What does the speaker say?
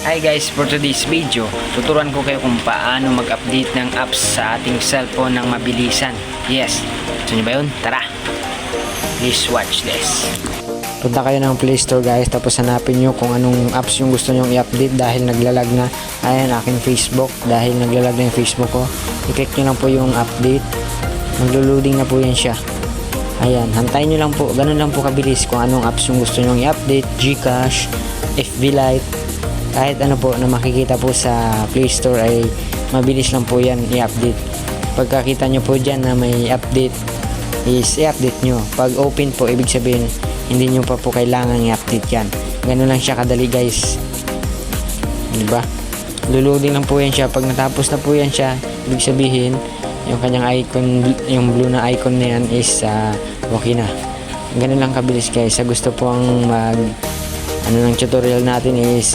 Hi guys, for today's video, tuturuan ko kayo kung paano mag-update ng apps sa ating cellphone ng mabilisan. Yes, gusto nyo ba yun? Tara! Please watch this. Punta kayo ng Play Store guys, tapos hanapin nyo kung anong apps yung gusto nyong i-update dahil naglalag na. Ayan, aking Facebook, dahil naglalag na yung Facebook ko. I-click nyo lang po yung update. Maglo-loading na po yan siya. Ayan, hantayin nyo lang po, ganun lang po kabilis kung anong apps yung gusto nyong i-update. Gcash, FB Lite, kahit ano po na makikita po sa Play Store ay mabilis lang po yan i-update. Pagkakita nyo po dyan na may update is i-update nyo. Pag open po, ibig sabihin hindi nyo pa po kailangan i-update yan. Ganun lang siya kadali guys, diba? Luluding lang po yan siya. Pag natapos na po yan siya, ibig sabihin yung kanyang icon, yung blue na icon na yan is okay na. Ganun lang kabilis guys. Sa gusto po ang mag ng tutorial natin is